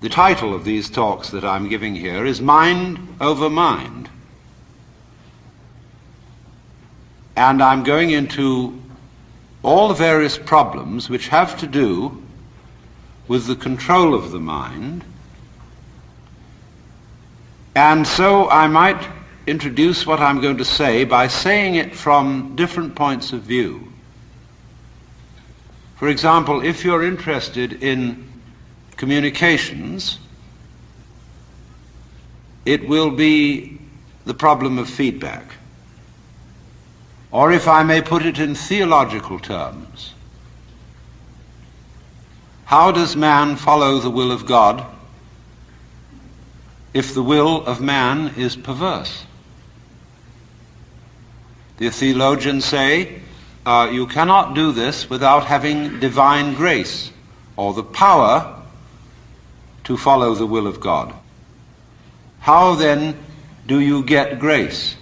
The title of these talks that I'm giving here is Mind Over Mind. And I'm going into all the various problems which have to do with the control of the mind. And so I might introduce what I'm going to say by saying it from different points of view. For example, if you're interested in communications, it will be the problem of feedback. Or if I may put it in theological terms, how does man follow the will of God if the will of man is perverse? The theologians say you cannot do this without having divine grace or the power to follow the will of God. How then do you get grace?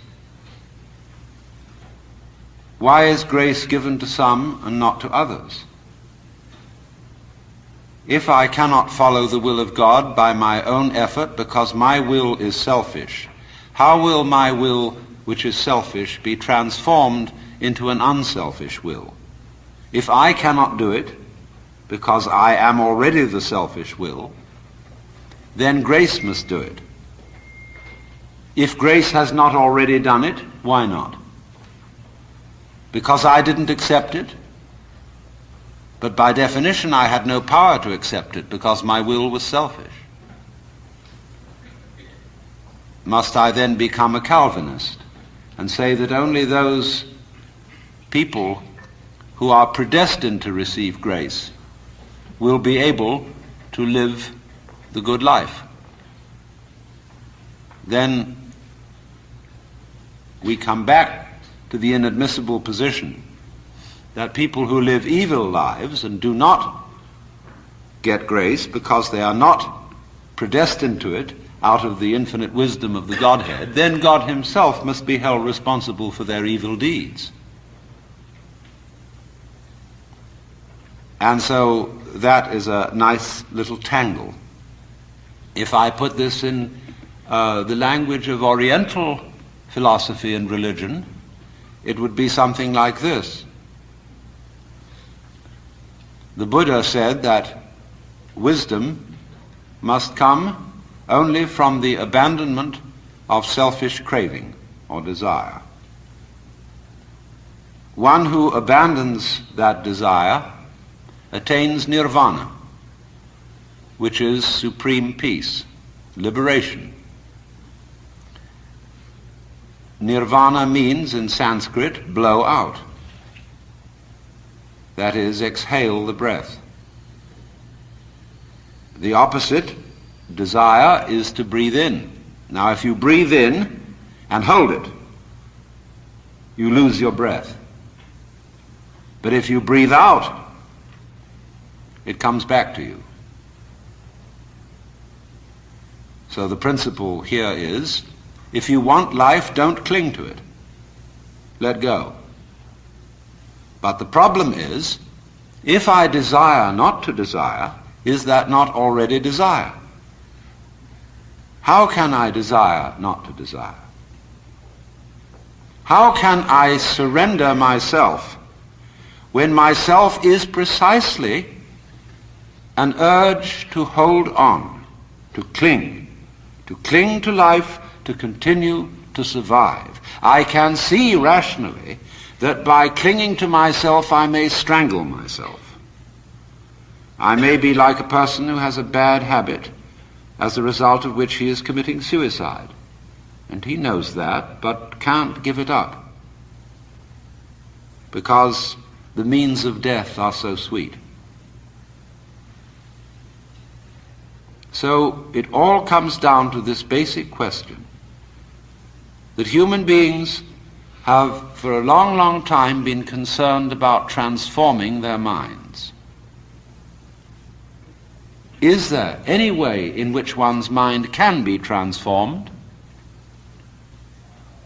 Why is grace given to some and not to others? If I cannot follow the will of God by my own effort because my will is selfish, how will my will, which is selfish, be transformed into an unselfish will? If I cannot do it because I am already the selfish will, then grace must do it. If grace has not already done it, why not? Because I didn't accept it? But by definition I had no power to accept it because my will was selfish. Must I then become a Calvinist and say that only those people who are predestined to receive grace will be able to live the good life? Then we come back to the inadmissible position that people who live evil lives and do not get grace because they are not predestined to it out of the infinite wisdom of the Godhead, then God himself must be held responsible for their evil deeds. And so that is a nice little tangle. If I put this in the language of Oriental philosophy and religion, it would be something like this. The Buddha said that wisdom must come only from the abandonment of selfish craving or desire. One who abandons that desire attains nirvana, which is supreme peace, liberation. Nirvana means in Sanskrit blow out. That is, exhale the breath. The opposite, desire, is to breathe in. Now if you breathe in and hold it, you lose your breath. But if you breathe out, it comes back to you. So the principle here is, if you want life, don't cling to it. Let go. But the problem is, if I desire not to desire, is that not already desire? How can I desire not to desire? How can I surrender myself when myself is precisely an urge to hold on, to cling to life, to continue to survive? I can see rationally that by clinging to myself I may strangle myself. I may be like a person who has a bad habit, as a result of which he is committing suicide. And he knows that, but can't give it up, because the means of death are so sweet. So it all comes down to this basic question, that human beings have for a long, long time been concerned about transforming their minds. Is there any way in which one's mind can be transformed?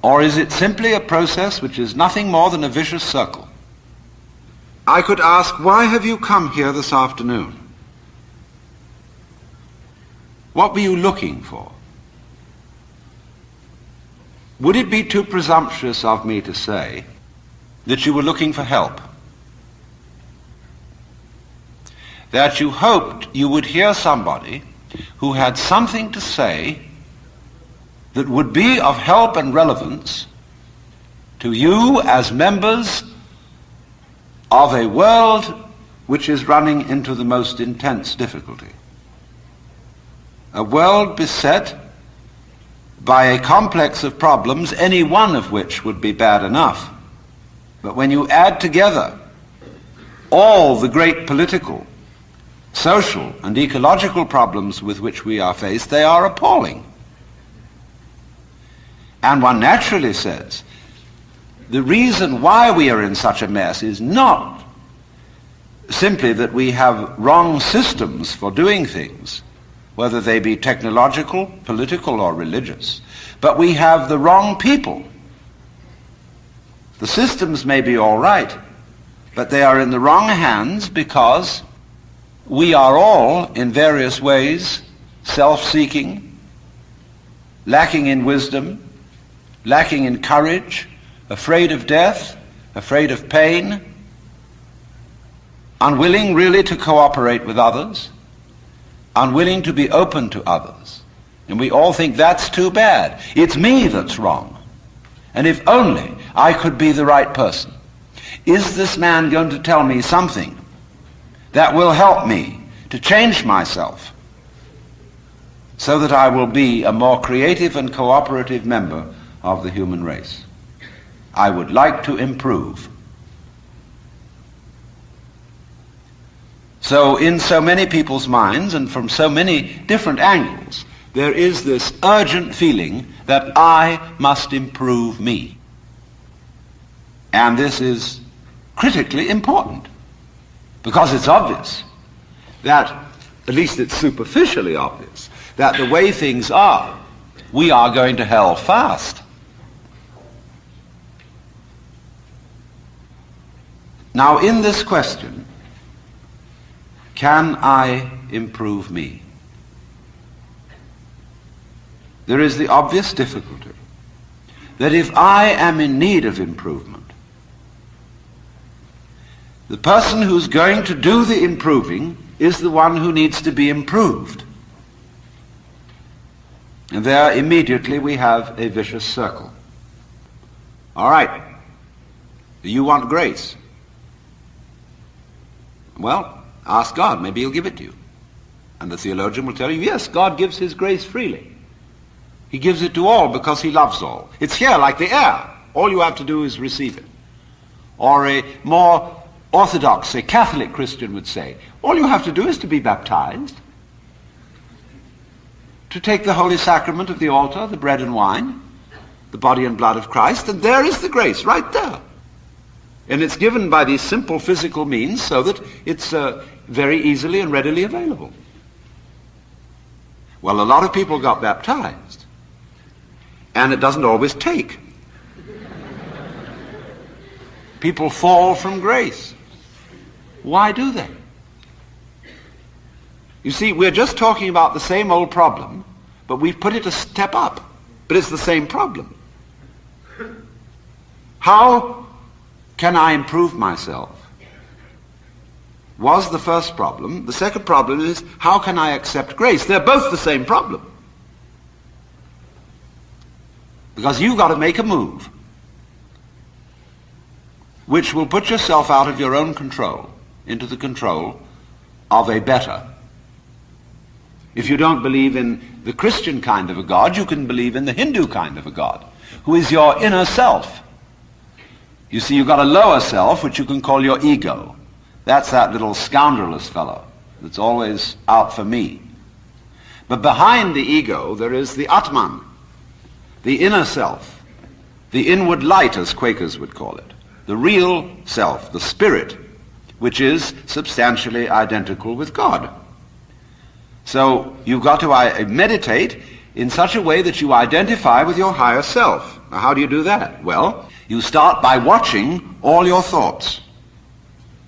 Or is it simply a process which is nothing more than a vicious circle? I could ask, why have you come here this afternoon? What were you looking for? Would it be too presumptuous of me to say that you were looking for help? That you hoped you would hear somebody who had something to say that would be of help and relevance to you as members of a world which is running into the most intense difficulty. A world beset by a complex of problems, any one of which would be bad enough. But when you add together all the great political, social, and ecological problems with which we are faced, they are appalling. And one naturally says, the reason why we are in such a mess is not simply that we have wrong systems for doing things, whether they be technological, political, or religious, but we have the wrong people. The systems may be all right, but they are in the wrong hands because we are all, in various ways, self-seeking, lacking in wisdom, lacking in courage, afraid of death, afraid of pain, unwilling really to cooperate with others, unwilling to be open to others. And we all think that's too bad. It's me that's wrong. And if only I could be the right person. Is this man going to tell me something that will help me to change myself so that I will be a more creative and cooperative member of the human race? I would like to improve. So in so many people's minds and from so many different angles, there is this urgent feeling that I must improve me. And this is critically important because it's obvious that, at least it's superficially obvious, that the way things are, we are going to hell fast. Now in this question, can I improve me? There is the obvious difficulty that if I am in need of improvement, the person who's going to do the improving is the one who needs to be improved. And there immediately we have a vicious circle. All right, you want grace? Well, ask God, maybe he'll give it to you. And the theologian will tell you, yes, God gives his grace freely. He gives it to all because he loves all. It's here like the air. All you have to do is receive it. Or a more orthodox, a Catholic Christian would say, all you have to do is to be baptized, to take the holy sacrament of the altar, the bread and wine, the body and blood of Christ, and there is the grace right there. And it's given by these simple physical means so that it's very easily and readily available. Well, a lot of people got baptized, and it doesn't always take. People fall from grace. Why do they? You see, we're just talking about the same old problem, but we've put it a step up. But it's the same problem. How can I improve myself? Was the first problem. The second problem is, how can I accept grace? They're both the same problem. Because you've got to make a move which will put yourself out of your own control into the control of a better. If you don't believe in the Christian kind of a God, you can believe in the Hindu kind of a God, who is your inner self. You see, you've got a lower self, which you can call your ego. That's that little scoundrelous fellow that's always out for me. But behind the ego, there is the Atman, the inner self, the inward light, as Quakers would call it, the real self, the spirit, which is substantially identical with God. So you've got to meditate in such a way that you identify with your higher self. Now, how do you do that? Well, you start by watching all your thoughts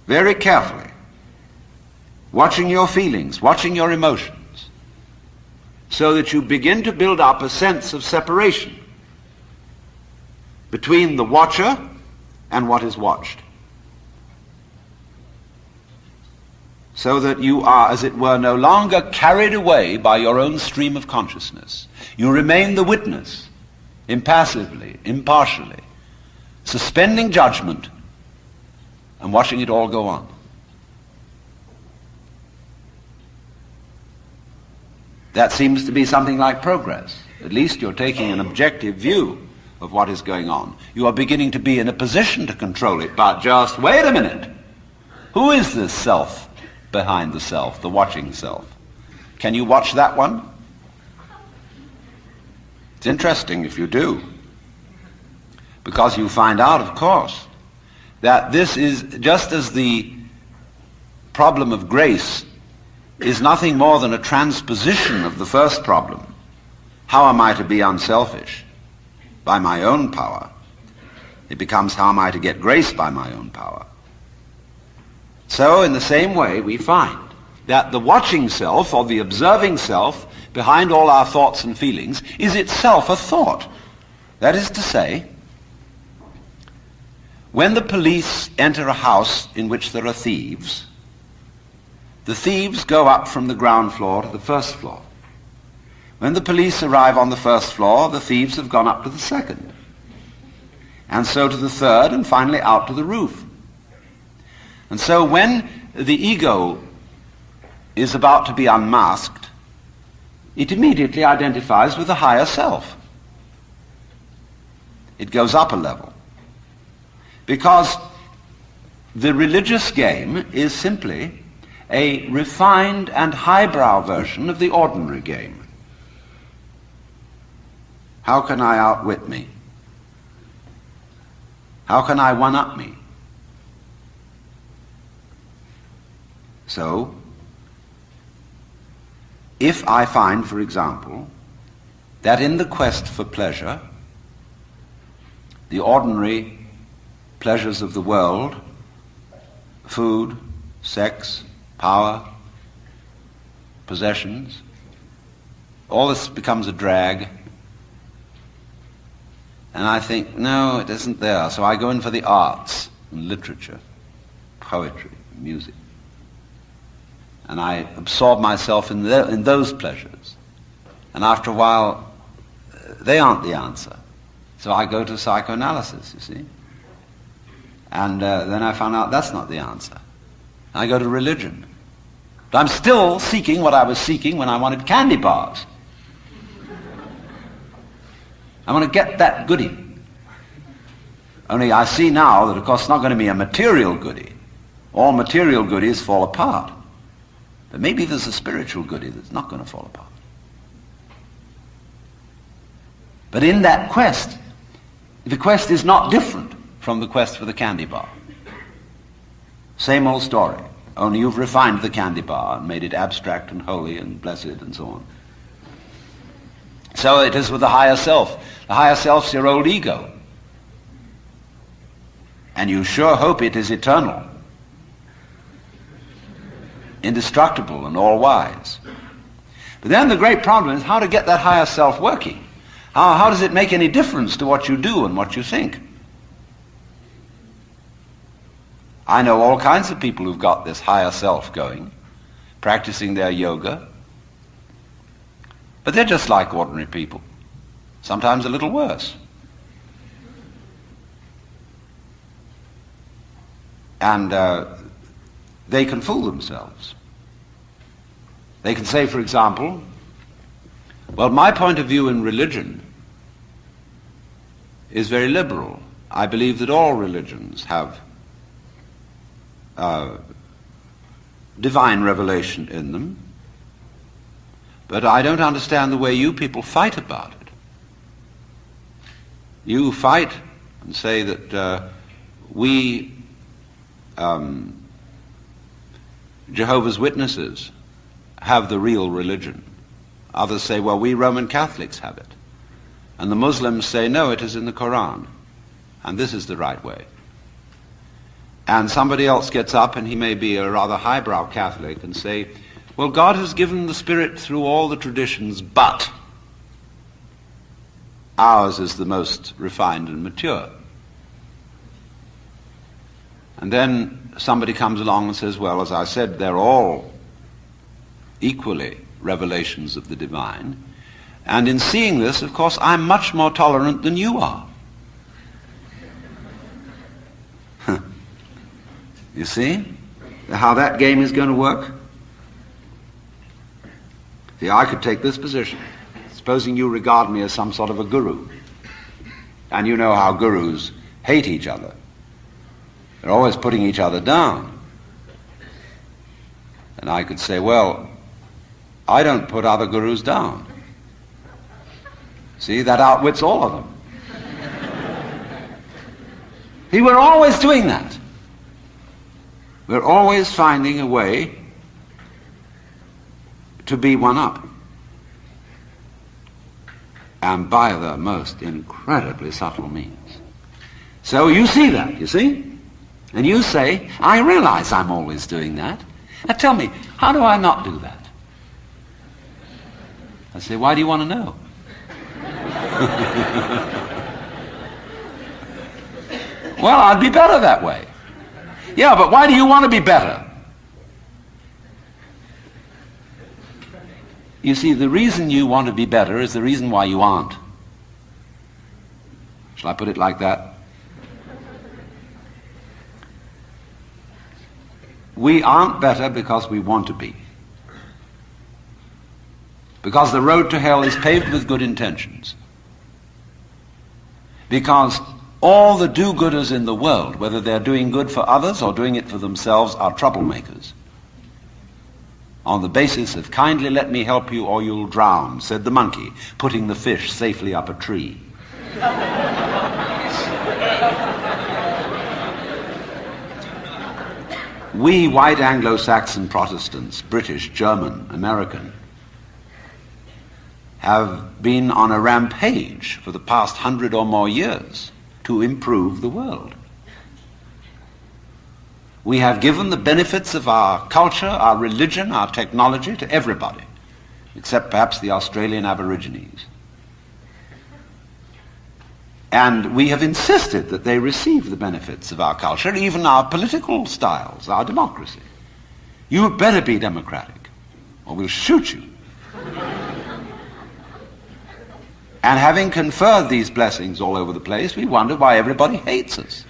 very carefully, watching your feelings, watching your emotions. so that you begin to build up a sense of separation between the watcher and what is watched. So that you are, as it were, no longer carried away by your own stream of consciousness. You remain the witness, impassively, impartially, suspending judgment and watching it all go on. That seems to be something like progress. At least you're taking an objective view of what is going on. You are beginning to be in a position to control it, but just wait a minute. Who is this self behind the self, the watching self? Can you watch that one? It's interesting if you do, because you find out, of course, that this is just as the problem of grace is nothing more than a transposition of the first problem. How am I to be unselfish? By my own power. It becomes, how am I to get grace by my own power? So in the same way, we find that the watching self, or the observing self, behind all our thoughts and feelings, is itself a thought. That is to say, when the police enter a house in which there are thieves, the thieves go up from the ground floor to the first floor. When the police arrive on the first floor, the thieves have gone up to the second, and so to the third, and finally out to the roof. And so when the ego is about to be unmasked, it immediately identifies with the higher self. It goes up a level. Because the religious game is simply a refined and highbrow version of the ordinary game. How can I outwit me? How can I one-up me? So, if I find, for example, that in the quest for pleasure, the ordinary pleasures of the world, food, sex, power, possessions, all this becomes a drag, and I think, no, it isn't there. So I go in for the arts and literature, poetry, music. And I absorb myself in those pleasures. And after a while, they aren't the answer. So I go to psychoanalysis, you see. And then I found out that's not the answer. I go to religion. But I'm still seeking what I was seeking when I wanted candy bars. I want to get that goodie. Only I see now that, of course, it's not going to be a material goodie. All material goodies fall apart. But maybe there's a spiritual goodie that's not going to fall apart. But in that quest, the quest is not different from the quest for the candy bar. Same old story, only you've refined the candy bar and made it abstract and holy and blessed and so on. So it is with the higher self. The higher self's your old ego. And you sure hope it is eternal, indestructible and all-wise. But then the great problem is how to get that higher self working. How does it make any difference to what you do and what you think? I know all kinds of people who've got this higher self going, practicing their yoga, but they're just like ordinary people, sometimes a little worse. And they can fool themselves. They can say, for example, well, my point of view in religion is very liberal. I believe that all religions have divine revelation in them, but I don't understand the way you people fight about it. You fight and say that we Jehovah's Witnesses have the real religion. Others say, well, we Roman Catholics have it. And the Muslims say, no, it is in the Quran, and this is the right way. And somebody else gets up, and he may be a rather highbrow Catholic, and say, Well, God has given the Spirit through all the traditions, but ours is the most refined and mature. And then somebody comes along and says, well, as I said, they're all equally revelations of the divine. And in seeing this, of course, I'm much more tolerant than you are. You see how that game is going to work? See, I could take this position. Supposing you regard me as some sort of a guru, and you know how gurus hate each other. They're always putting each other down. And I could say, well, I don't put other gurus down. See, that outwits all of them. See, we're always doing that. We're always finding a way to be one up. And by the most incredibly subtle means. So you see that, you see? And you say, I realize I'm always doing that. Now tell me, how do I not do that? I say, why do you want to know? Well, I'd be better that way. Yeah, but why do you want to be better? You see, the reason you want to be better is the reason why you aren't. Shall I put it like that? We aren't better because we want to be. Because the road to hell is paved with good intentions. Because all the do-gooders in the world, whether they're doing good for others or doing it for themselves, are troublemakers. On the basis of kindly let me help you or you'll drown, said the monkey, putting the fish safely up a tree. We white Anglo-Saxon Protestants, British, German, American, have been on a rampage for the past 100 or more years to improve the world. We have given the benefits of our culture, our religion, our technology to everybody, except perhaps the Australian Aborigines. And we have insisted that they receive the benefits of our culture, even our political styles, our democracy. You better be democratic, or we'll shoot you. And having conferred these blessings all over the place, we wonder why everybody hates us.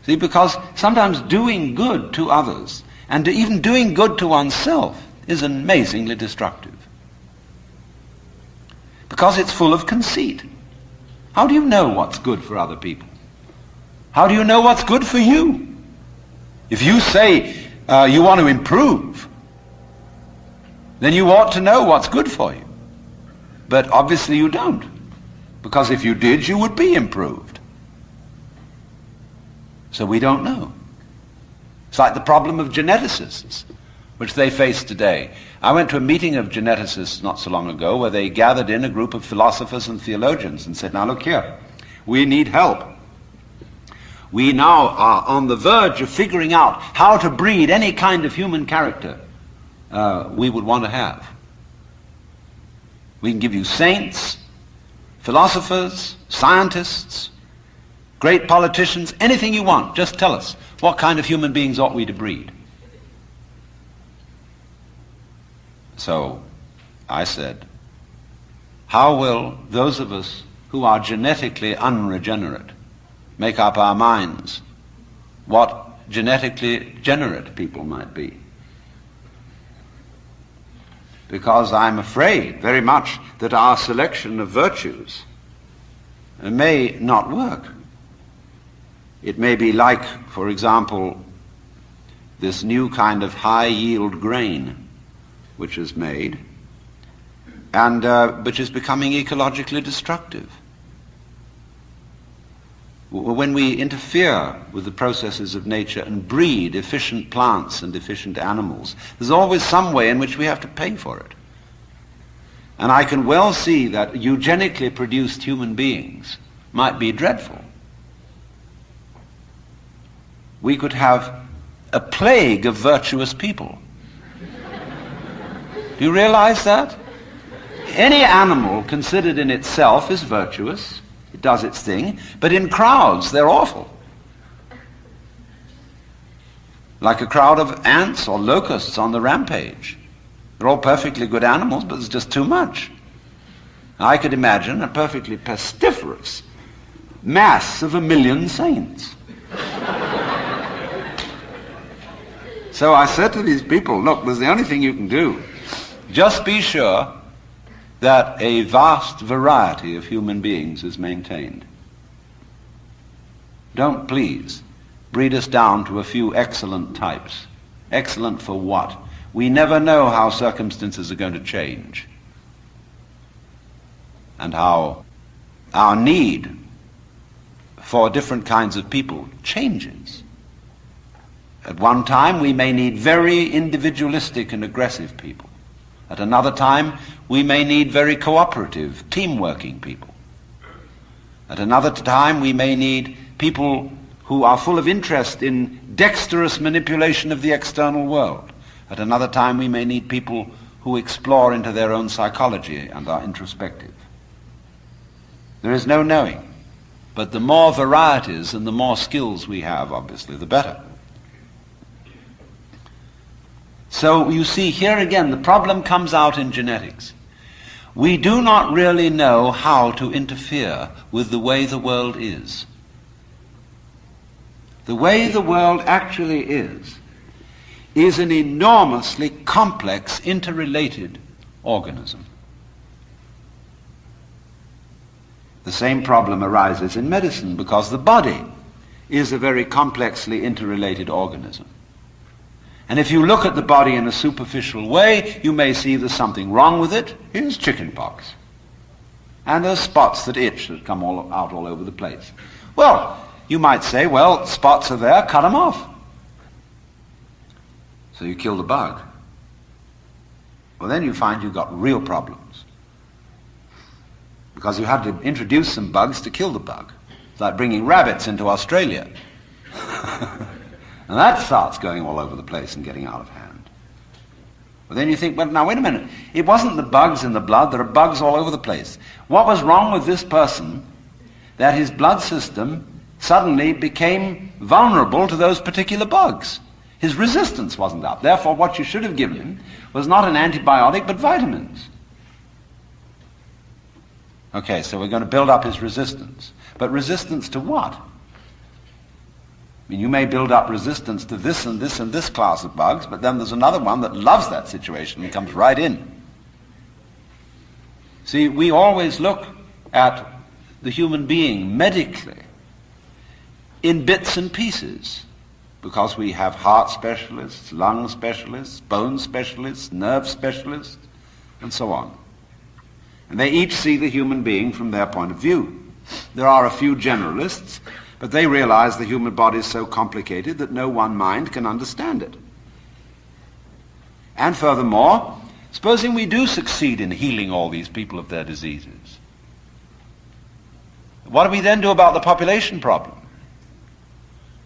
See, because sometimes doing good to others, and even doing good to oneself, is amazingly destructive. Because it's full of conceit. How do you know what's good for other people? How do you know what's good for you? If you say you want to improve, then you ought to know what's good for you. But obviously you don't. Because if you did, you would be improved. So we don't know. It's like the problem of geneticists, which they face today. I went to a meeting of geneticists not so long ago where they gathered in a group of philosophers and theologians and said, now look here, we need help. We now are on the verge of figuring out how to breed any kind of human character we would want to have. We can give you saints, philosophers, scientists, great politicians, anything you want. Just tell us, what kind of human beings ought we to breed? So I said, how will those of us who are genetically unregenerate make up our minds what genetically generate people might be? Because I'm afraid very much that our selection of virtues may not work. It may be like, for example, this new kind of high-yield grain which is made, and which is becoming ecologically destructive. When we interfere with the processes of nature and breed efficient plants and efficient animals, there's always some way in which we have to pay for it. And I can well see that eugenically produced human beings might be dreadful. We could have a plague of virtuous people. Do you realize that? Any animal considered in itself is virtuous. It does its thing. But in crowds, they're awful. Like a crowd of ants or locusts on the rampage. They're all perfectly good animals, but there's just too much. I could imagine a perfectly pestiferous mass of 1,000,000 saints. So I said to these people, look, there's the only thing you can do. Just be sure that a vast variety of human beings is maintained. Don't please breed us down to a few excellent types. Excellent for what? We never know how circumstances are going to change and how our need for different kinds of people changes. At one time we may need very individualistic and aggressive people. At another time we may need very cooperative, team-working people. At another time we may need people who are full of interest in dexterous manipulation of the external world. At another time we may need people who explore into their own psychology and are introspective. There is no knowing. But the more varieties and the more skills we have, obviously, the better. So you see, here again, the problem comes out in genetics. We do not really know how to interfere with the way the world is. The way the world actually is an enormously complex, interrelated organism. The same problem arises in medicine because the body is a very complexly interrelated organism. And if you look at the body in a superficial way, you may see there's something wrong with it. Here's chickenpox. And there's spots that itch that come out all over the place. Well, you might say, well, spots are there, cut them off. So you kill the bug. Well, then you find you've got real problems. Because you had to introduce some bugs to kill the bug. It's like bringing rabbits into Australia. And that starts going all over the place and getting out of hand. But then you think, well, now wait a minute. It wasn't the bugs in the blood. There are bugs all over the place. What was wrong with this person that his blood system suddenly became vulnerable to those particular bugs? His resistance wasn't up. Therefore, what you should have given him was not an antibiotic, but vitamins. Okay, so we're going to build up his resistance. But resistance to what? I mean, you may build up resistance to this and this and this class of bugs, but then there's another one that loves that situation and comes right in. See, we always look at the human being medically in bits and pieces because we have heart specialists, lung specialists, bone specialists, nerve specialists, and so on. And they each see the human being from their point of view. There are a few generalists, but they realize the human body is so complicated that no one mind can understand it. And furthermore, supposing we do succeed in healing all these people of their diseases, what do we then do about the population problem?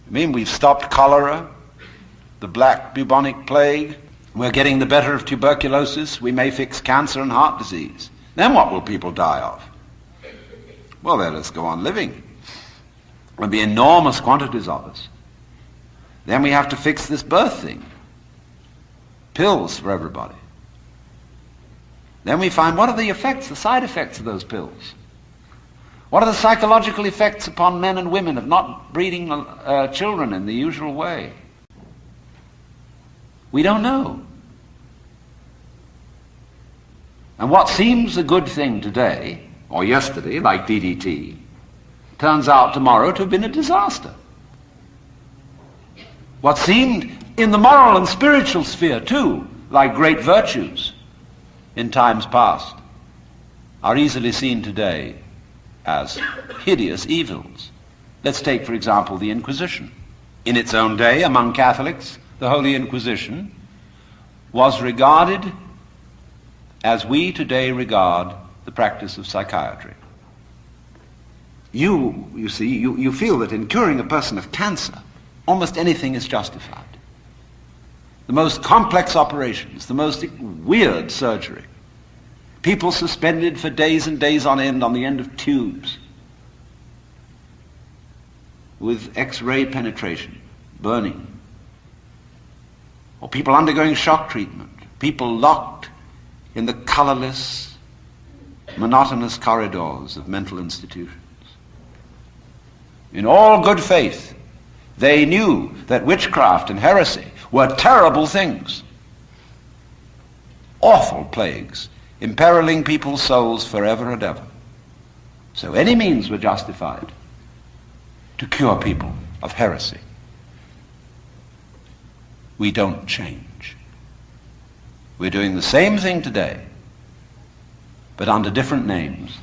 I mean, we've stopped cholera, the black bubonic plague, we're getting the better of tuberculosis, we may fix cancer and heart disease. Then what will people die of? Well, they'll just go on living. There'll be enormous quantities of us. Then we have to fix this birth thing. Pills for everybody. Then we find, what are the effects, the side effects of those pills? What are the psychological effects upon men and women of not breeding children in the usual way? We don't know. And what seems a good thing today, or yesterday, like DDT, turns out tomorrow to have been a disaster. What seemed in the moral and spiritual sphere, too, like great virtues in times past, are easily seen today as hideous evils. Let's take, for example, the Inquisition. In its own day, among Catholics, the Holy Inquisition was regarded as we today regard the practice of psychiatry. You see, you feel that in curing a person of cancer, almost anything is justified. the most complex operations, the most weird surgery. People suspended for days and days on the end of tubes with X-ray penetration, burning. Or people undergoing shock treatment, people locked in the colorless, monotonous corridors of mental institutions. In all good faith, they knew that witchcraft and heresy were terrible things, awful plagues, imperiling people's souls forever and ever. So any means were justified to cure people of heresy. We don't change. We're doing the same thing today, but under different names.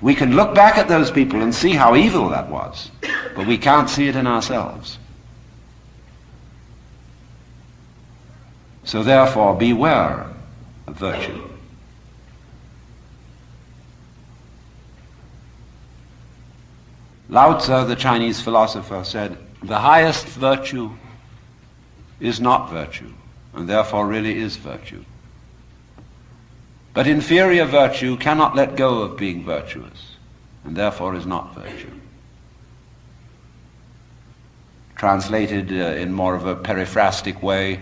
We can look back at those people and see how evil that was, but we can't see it in ourselves. So therefore, beware of virtue. Lao Tzu, the Chinese philosopher, said, "The highest virtue is not virtue, and therefore really is virtue. But inferior virtue cannot let go of being virtuous, and therefore is not virtue." Translated in more of a periphrastic way,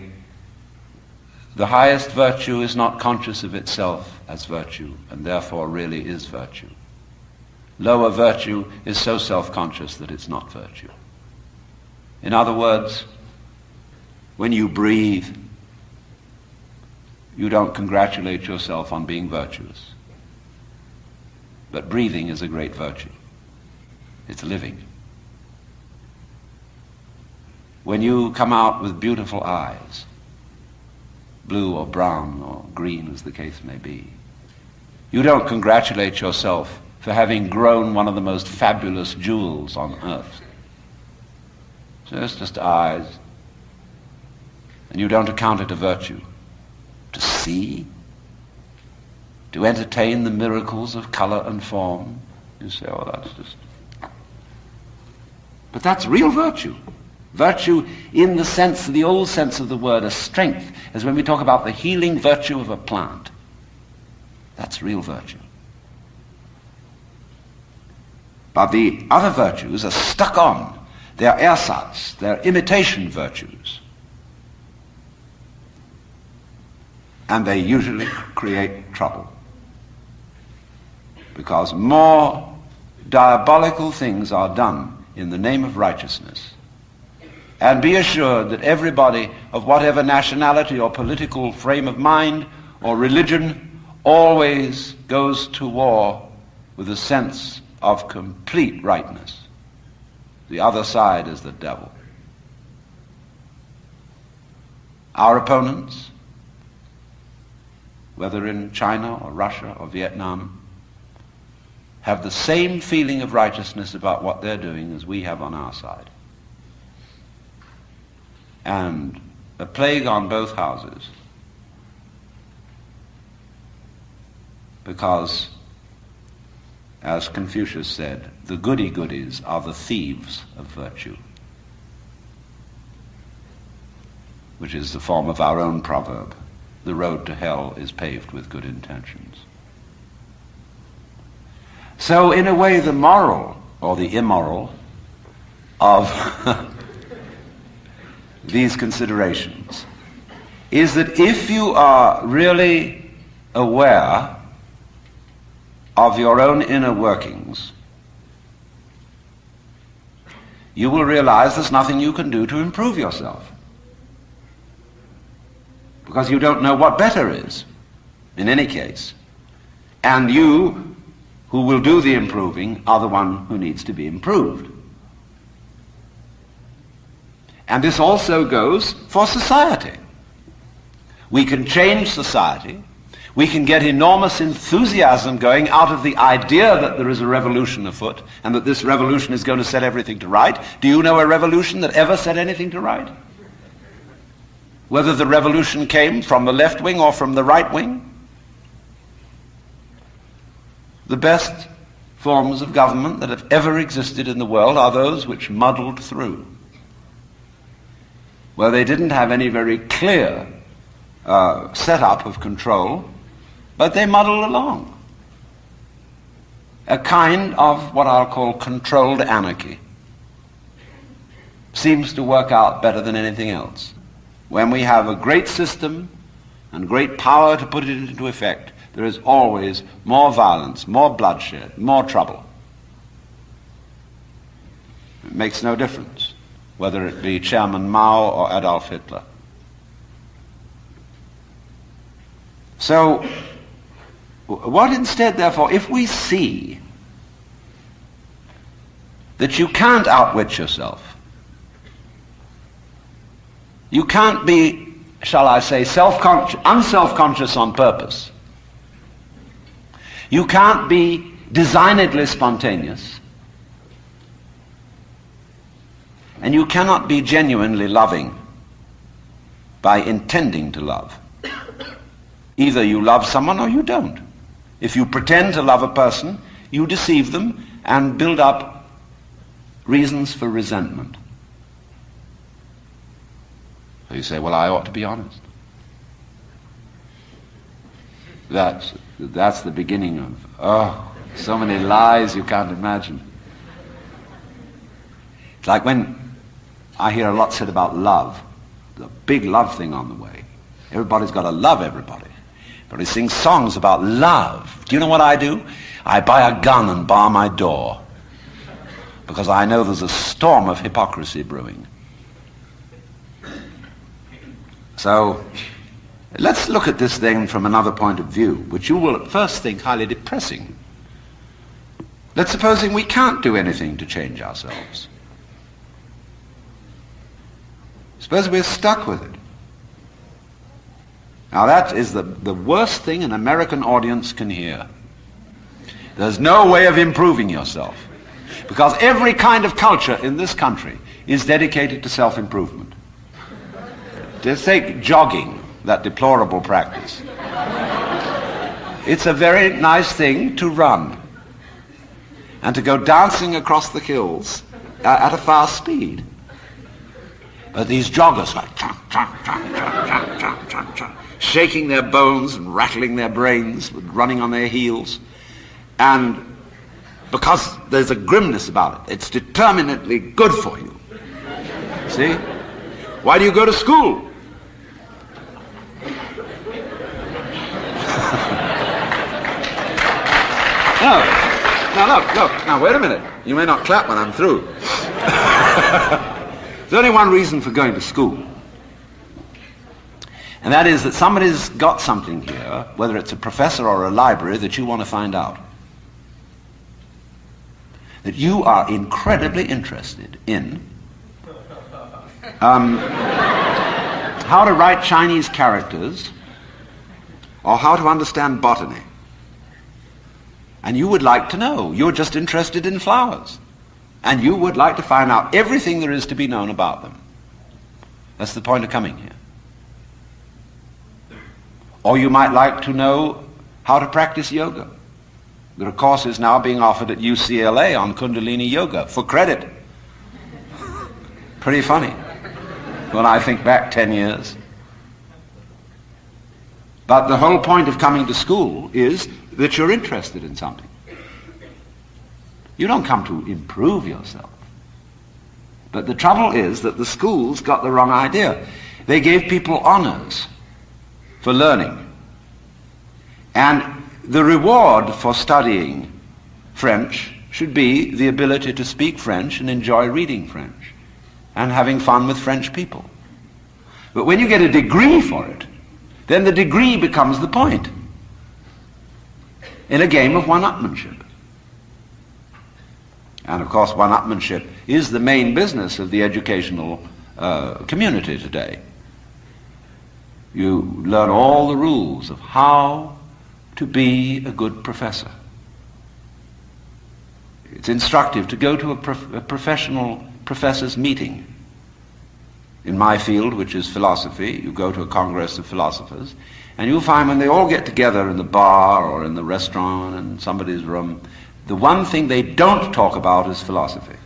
the highest virtue is not conscious of itself as virtue, and therefore really is virtue. Lower virtue is so self-conscious that it's not virtue. In other words, when you breathe, you don't congratulate yourself on being virtuous. But breathing is a great virtue. It's living. When you come out with beautiful eyes, blue or brown or green as the case may be, you don't congratulate yourself for having grown one of the most fabulous jewels on earth. So it's just eyes. And you don't account it a virtue. To see, to entertain the miracles of color and form, you say, oh, that's just... But that's real virtue. Virtue in the sense, the old sense of the word, a strength, as when we talk about the healing virtue of a plant. That's real virtue. But the other virtues are stuck on. They're ersatz, they're imitation virtues. And they usually create trouble. Because more diabolical things are done in the name of righteousness. And be assured that everybody of whatever nationality or political frame of mind or religion always goes to war with a sense of complete rightness. The other side is the devil. Our opponents, whether in China or Russia or Vietnam, have the same feeling of righteousness about what they're doing as we have on our side. And a plague on both houses, because, as Confucius said, the goody-goodies are the thieves of virtue, which is the form of our own proverb, the road to hell is paved with good intentions. So in a way, the moral, or the immoral, of these considerations is that if you are really aware of your own inner workings, you will realize there's nothing you can do to improve yourself. Because you don't know what better is, in any case. And you, who will do the improving, are the one who needs to be improved. And this also goes for society. We can change society. We can get enormous enthusiasm going out of the idea that there is a revolution afoot and that this revolution is going to set everything to right. Do you know a revolution that ever set anything to right? Whether the revolution came from the left wing or from the right wing? The best forms of government that have ever existed in the world are those which muddled through. where they didn't have any very clear setup of control, but they muddled along. A kind of what I'll call controlled anarchy seems to work out better than anything else. When we have a great system and great power to put it into effect, there is always more violence, more bloodshed, more trouble. It makes no difference whether it be Chairman Mao or Adolf Hitler. So, what instead, therefore, if we see that you can't outwit yourself, you can't be, shall I say, unself-conscious on purpose, you can't be designedly spontaneous, and you cannot be genuinely loving by intending to love. Either you love someone or you don't. If you pretend to love a person, you deceive them and build up reasons for resentment. So you say, well, I ought to be honest. That's the beginning of, so many lies you can't imagine. It's like when I hear a lot said about love, the big love thing on the way. Everybody's got to love everybody. Everybody sings songs about love. Do you know what I do? I buy a gun and bar my door, because I know there's a storm of hypocrisy brewing. So let's look at this thing from another point of view, which you will at first think highly depressing. Let's supposing we can't do anything to change ourselves. Suppose we're stuck with it. Now that is the worst thing an American audience can hear. There's no way of improving yourself, because every kind of culture in this country is dedicated to self-improvement. Just take jogging, that deplorable practice. It's a very nice thing to run and to go dancing across the hills at a fast speed. But these joggers like shaking their bones and rattling their brains, running on their heels, and because there's a grimness about it, it's determinately good for you. See? Why do you go to school? No, look, now wait a minute. You may not clap when I'm through. There's only one reason for going to school. And that is that somebody's got something here, whether it's a professor or a library, that you want to find out. That you are incredibly interested in how to write Chinese characters or how to understand botany. And you would like to know. You're just interested in flowers. And you would like to find out everything there is to be known about them. That's the point of coming here. Or you might like to know how to practice yoga. There are courses now being offered at UCLA on Kundalini Yoga for credit. Pretty funny when I think back 10 years. But the whole point of coming to school is that you're interested in something. You don't come to improve yourself. But the trouble is that the schools got the wrong idea. They gave people honors for learning. And the reward for studying French should be the ability to speak French and enjoy reading French and having fun with French people. But when you get a degree for it, then the degree becomes the point in a game of one-upmanship. And of course, one-upmanship is the main business of the educational community today. You learn all the rules of how to be a good professor. It's instructive to go to a professional professor's meeting. In my field, which is philosophy, you go to a congress of philosophers, and you'll find when they all get together in the bar or in the restaurant in somebody's room, the one thing they don't talk about is philosophy.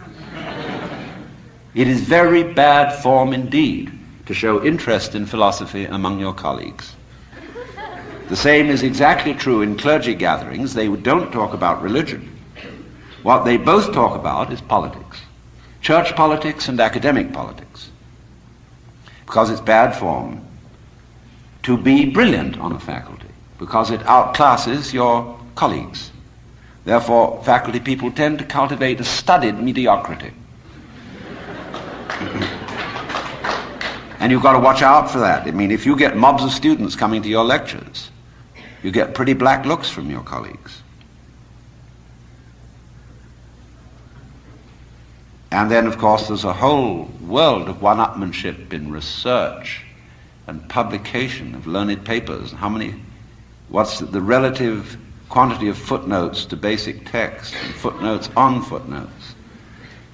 It is very bad form indeed to show interest in philosophy among your colleagues. The same is exactly true in clergy gatherings. They don't talk about religion. What they both talk about is politics. Church politics and academic politics. Because it's bad form to be brilliant on a faculty, because it outclasses your colleagues. Therefore, faculty people tend to cultivate a studied mediocrity. And you've got to watch out for that. I mean, if you get mobs of students coming to your lectures, you get pretty black looks from your colleagues. And then, of course, there's a whole world of one-upmanship in research and publication of learned papers. What's the relative quantity of footnotes to basic text, and footnotes on footnotes,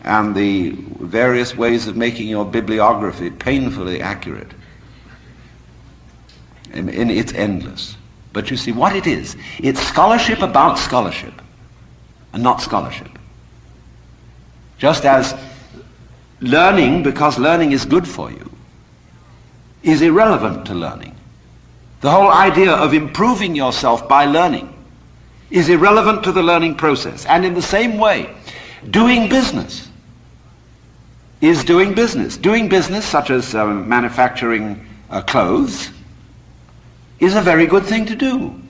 and the various ways of making your bibliography painfully accurate. And it's endless. But you see what it is. It's scholarship about scholarship, and not scholarship. Just as learning, because learning is good for you, is irrelevant to learning. The whole idea of improving yourself by learning is irrelevant to the learning process. And in the same way, doing business is doing business. Doing business, such as manufacturing clothes, is a very good thing to do.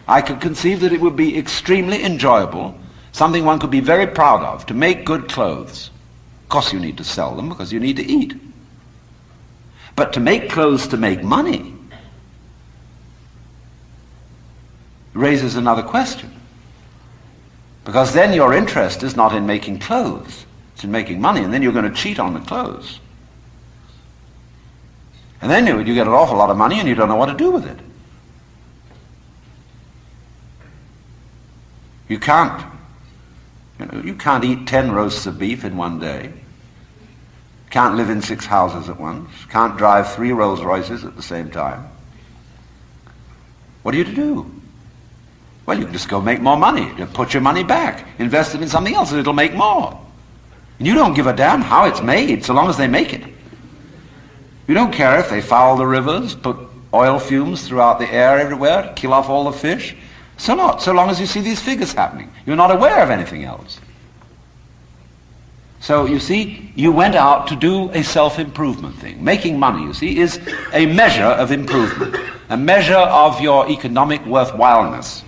I could conceive that it would be extremely enjoyable, something one could be very proud of, to make good clothes. Of course you need to sell them because you need to eat. But to make clothes to make money raises another question. Because then your interest is not in making clothes, it's in making money, and then you're going to cheat on the clothes. And then you get an awful lot of money and you don't know what to do with it. You can't eat 10 roasts of beef in one day. Can't live in 6 houses at once. Can't drive 3 Rolls Royces at the same time. What are you to do? Well, you can just go make more money. You put your money back. Invest it in something else and it'll make more. And you don't give a damn how it's made so long as they make it. You don't care if they foul the rivers, put oil fumes throughout the air everywhere, kill off all the fish. So long as you see these figures happening. You're not aware of anything else. So, you see, you went out to do a self-improvement thing. Making money, you see, is a measure of improvement, a measure of your economic worthwhileness.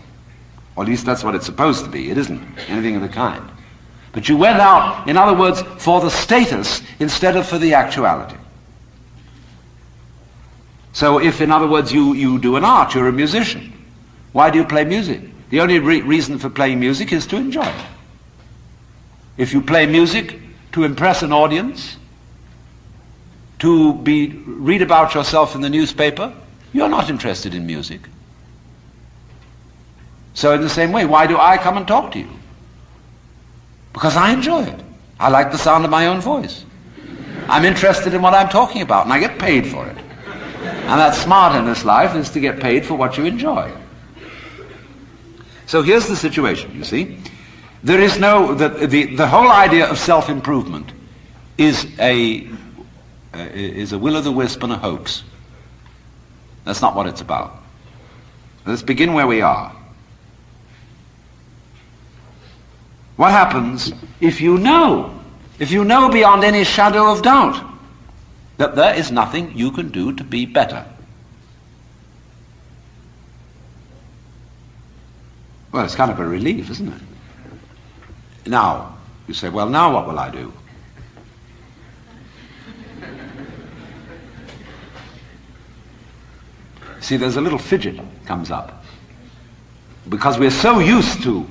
Or at least that's what it's supposed to be. It isn't anything of the kind. But you went out, in other words, for the status instead of for the actuality. So if, in other words, you do an art, you're a musician. Why do you play music? The only reason for playing music is to enjoy it. If you play music to impress an audience, to read about yourself in the newspaper, you're not interested in music. So in the same way, why do I come and talk to you? Because I enjoy it. I like the sound of my own voice. I'm interested in what I'm talking about, and I get paid for it. And that's smart in this life, is to get paid for what you enjoy. So here's the situation, you see. There is the whole idea of self-improvement is a will-o'-the-wisp and a hoax. That's not what it's about. Let's begin where we are. What happens if you know beyond any shadow of doubt that there is nothing you can do to be better? Well, it's kind of a relief, isn't it? Now, you say, well, now what will I do? See, there's a little fidget comes up. Because we're so used to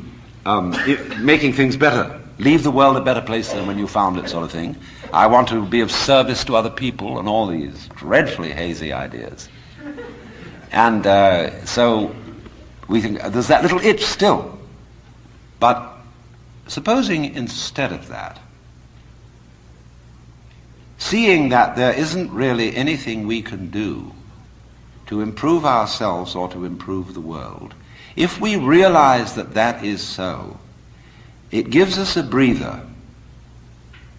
making things better, leave the world a better place than when you found it, sort of thing. I want to be of service to other people, and all these dreadfully hazy ideas. And so we think there's that little itch still. But supposing instead of that, seeing that there isn't really anything we can do to improve ourselves or to improve the world, if we realize that that is so, it gives us a breather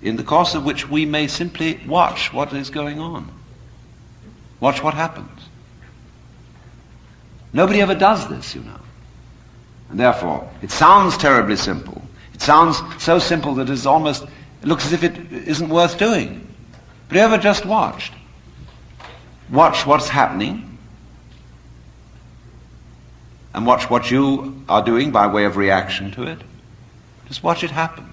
in the course of which we may simply watch what is going on. Watch what happens. Nobody ever does this, you know. And therefore, it sounds terribly simple. It sounds so simple that it looks as if it isn't worth doing. But you ever just watched? Watch what's happening, and watch what you are doing by way of reaction to it. Just watch it happen.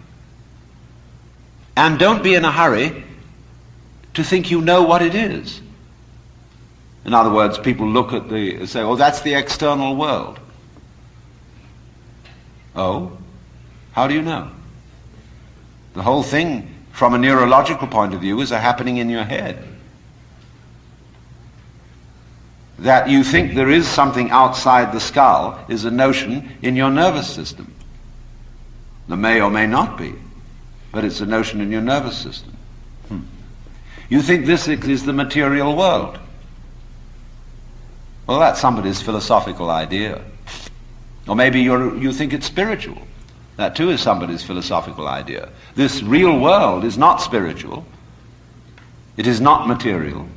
And don't be in a hurry to think you know what it is. In other words, people look at say, oh, that's the external world. Oh, how do you know? The whole thing, from a neurological point of view, is a happening in your head. That you think there is something outside the skull is a notion in your nervous system. There may or may not be, but it's a notion in your nervous system. You think this is the material world. Well, that's somebody's philosophical idea. Or maybe you think it's spiritual. That too is somebody's philosophical idea. This real world is not spiritual. It is not material.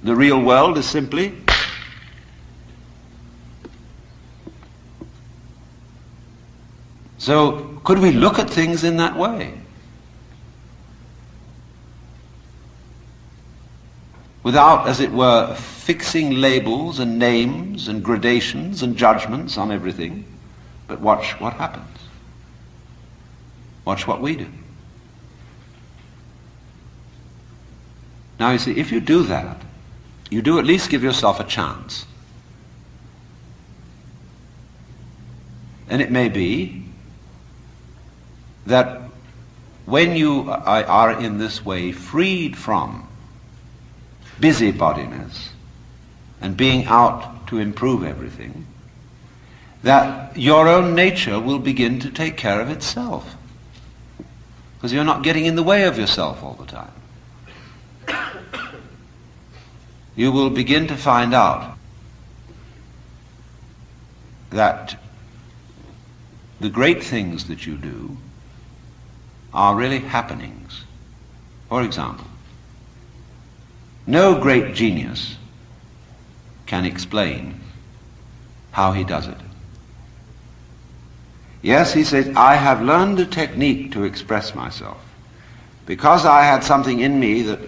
The real world is simply so could we look at things in that way? Without, as it were, fixing labels and names and gradations and judgments on everything, but watch what happens. Watch what we do. Now you see, if you do that, you do at least give yourself a chance. And it may be that when you are in this way freed from busybodiness and being out to improve everything, that your own nature will begin to take care of itself. Because you're not getting in the way of yourself all the time. You will begin to find out that the great things that you do are really happenings. For example, no great genius can explain how he does it. Yes, he says, I have learned a technique to express myself. Because I had something in me that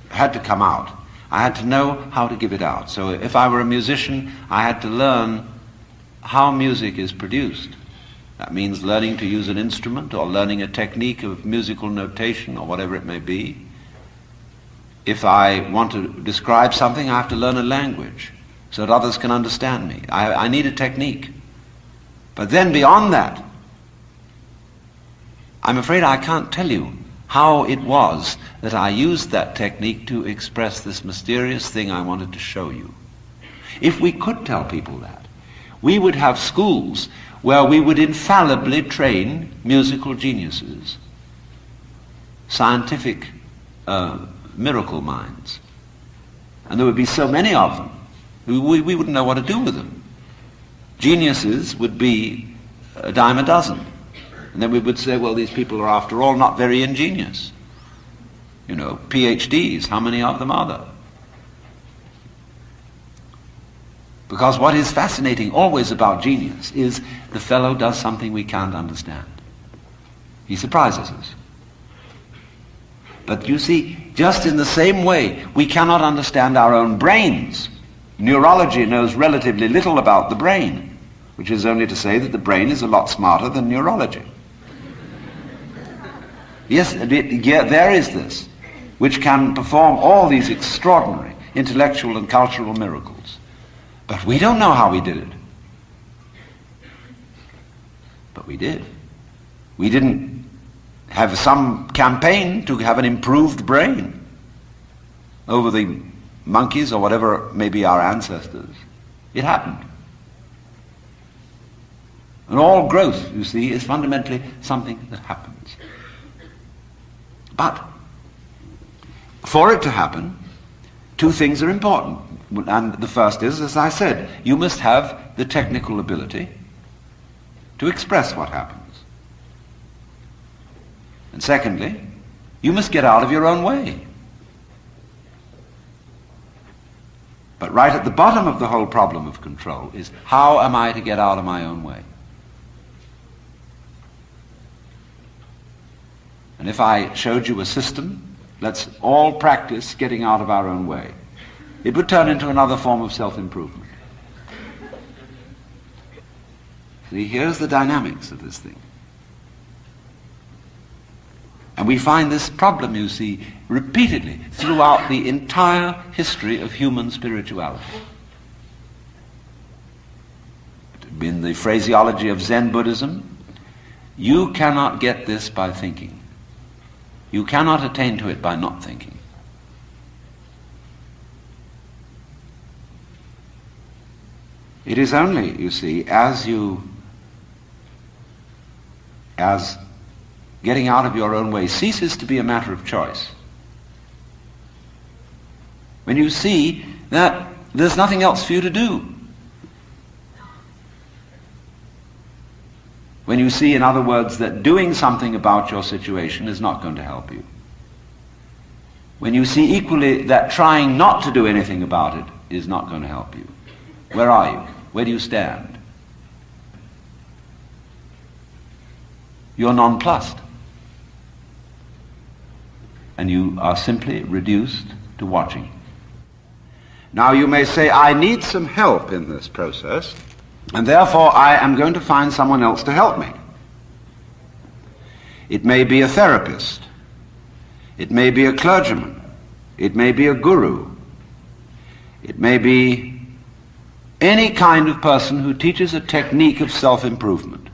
had to come out, I had to know how to give it out. So if I were a musician, I had to learn how music is produced. That means learning to use an instrument or learning a technique of musical notation or whatever it may be. If I want to describe something, I have to learn a language so that others can understand me. I need a technique. But then beyond that, I'm afraid I can't tell you how it was that I used that technique to express this mysterious thing I wanted to show you. If we could tell people that, we would have schools where we would infallibly train musical geniuses, scientific miracle minds. And there would be so many of them, we wouldn't know what to do with them. Geniuses would be a dime a dozen. And then we would say, well, these people are after all not very ingenious. You know, PhDs, how many of them are there? Because what is fascinating always about genius is the fellow does something we can't understand. He surprises us. But you see, just in the same way, we cannot understand our own brains. Neurology knows relatively little about the brain, which is only to say that the brain is a lot smarter than neurology. Yes, there is this, which can perform all these extraordinary intellectual and cultural miracles. But we don't know how we did it. But we did. We didn't have some campaign to have an improved brain over the monkeys or whatever may be our ancestors. It happened. And all growth, you see, is fundamentally something that happens. But for it to happen, two things are important. And the first is, as I said, you must have the technical ability to express what happens. And secondly, you must get out of your own way. But right at the bottom of the whole problem of control is, how am I to get out of my own way? And if I showed you a system, let's all practice getting out of our own way, it would turn into another form of self-improvement. See, here's the dynamics of this thing. And we find this problem, you see, repeatedly throughout the entire history of human spirituality. In the phraseology of Zen Buddhism, you cannot get this by thinking. You cannot attain to it by not thinking. It is only, you see, as getting out of your own way ceases to be a matter of choice, when you see that there's nothing else for you to do, when you see, in other words, that doing something about your situation is not going to help you, when you see equally that trying not to do anything about it is not going to help you, where are you? Where do you stand? You're nonplussed. And you are simply reduced to watching. Now you may say, I need some help in this process, and therefore I am going to find someone else to help me. It may be a therapist. It may be a clergyman. It may be a guru. It may be any kind of person who teaches a technique of self-improvement.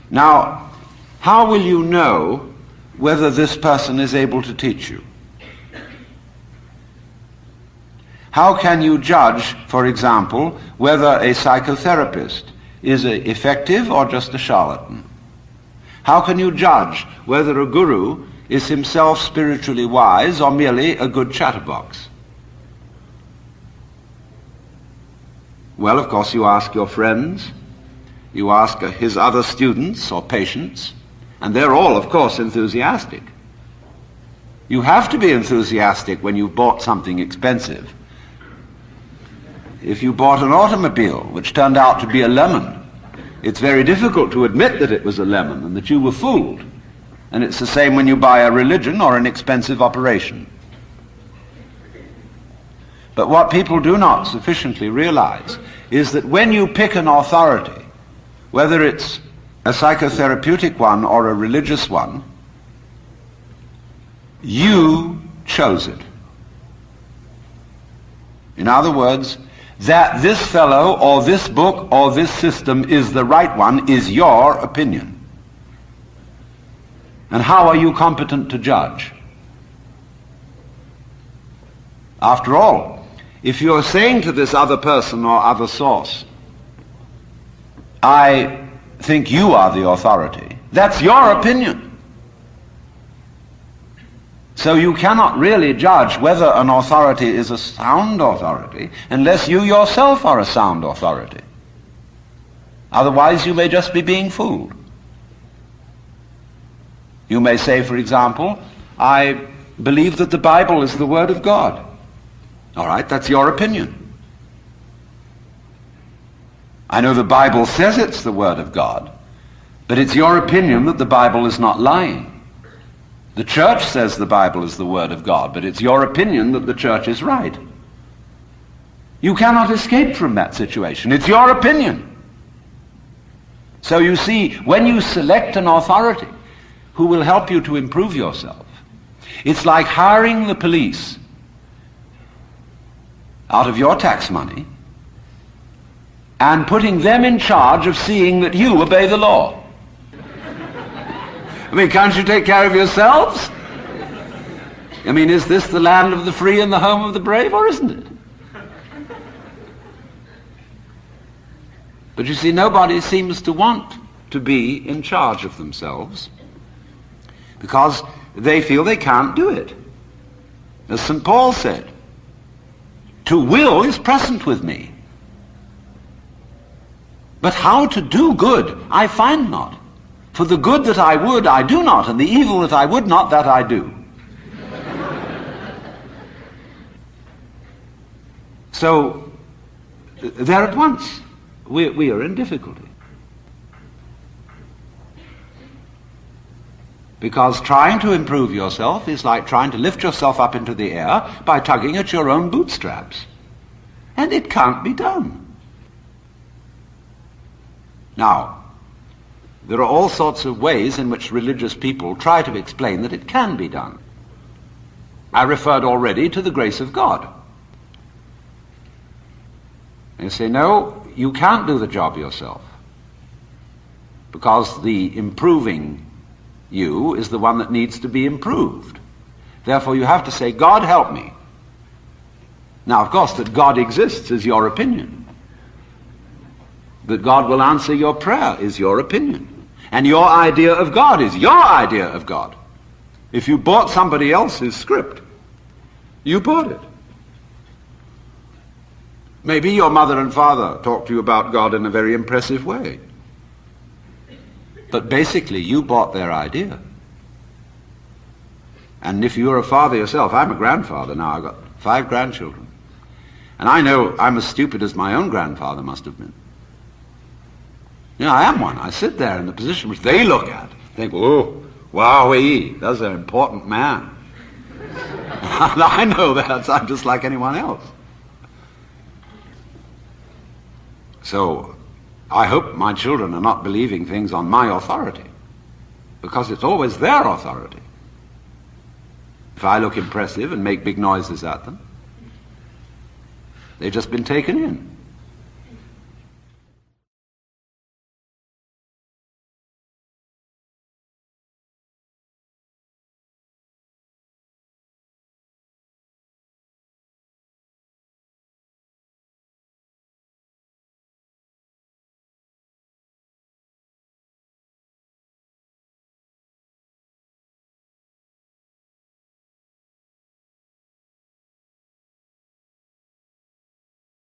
Now, how will you know whether this person is able to teach you? How can you judge, for example, whether a psychotherapist is effective or just a charlatan? How can you judge whether a guru is himself spiritually wise or merely a good chatterbox? Well, of course, you ask your friends, you ask his other students or patients, and they're all, of course, enthusiastic. You have to be enthusiastic when you've bought something expensive. If you bought an automobile which turned out to be a lemon, it's very difficult to admit that it was a lemon and that you were fooled. And it's the same when you buy a religion or an expensive operation. But what people do not sufficiently realize is that when you pick an authority, whether it's a psychotherapeutic one or a religious one, you chose it. In other words, that this fellow or this book or this system is the right one is your opinion. And how are you competent to judge? After all, if you're saying to this other person or other source, I think you are the authority, that's your opinion. So you cannot really judge whether an authority is a sound authority unless you yourself are a sound authority. Otherwise you may just be being fooled. You may say, for example, I believe that the Bible is the Word of God. All right, that's your opinion. I know the Bible says it's the Word of God, but it's your opinion that the Bible is not lying. The church says the Bible is the Word of God, but it's your opinion that the church is right. You cannot escape from that situation. It's your opinion. So you see, when you select an authority who will help you to improve yourself, it's like hiring the police out of your tax money and putting them in charge of seeing that you obey the law. I mean, can't you take care of yourselves? I mean, is this the land of the free and the home of the brave, or isn't it? But you see, nobody seems to want to be in charge of themselves because they feel they can't do it. As St. Paul said, to will is present with me, but how to do good I find not. For the good that I would, I do not, and the evil that I would not, that I do. So, there at once, we are in difficulty. Because trying to improve yourself is like trying to lift yourself up into the air by tugging at your own bootstraps. And it can't be done. Now, there are all sorts of ways in which religious people try to explain that it can be done. I referred already to the grace of God. They say, no, you can't do the job yourself, because the improving you is the one that needs to be improved. Therefore you have to say, God help me. Now, of course, that God exists is your opinion. That God will answer your prayer is your opinion. And your idea of God is your idea of God. If you bought somebody else's script, you bought it. Maybe your mother and father talked to you about God in a very impressive way. But basically, you bought their idea. And if you're a father yourself, I'm a grandfather now, I've got 5 grandchildren. And I know I'm as stupid as my own grandfather must have been. You know, I am one. I sit there in the position which they look at, think, oh, wowee, that's an important man. I know that. I'm just like anyone else. So, I hope my children are not believing things on my authority, because it's always their authority. If I look impressive and make big noises at them, they've just been taken in.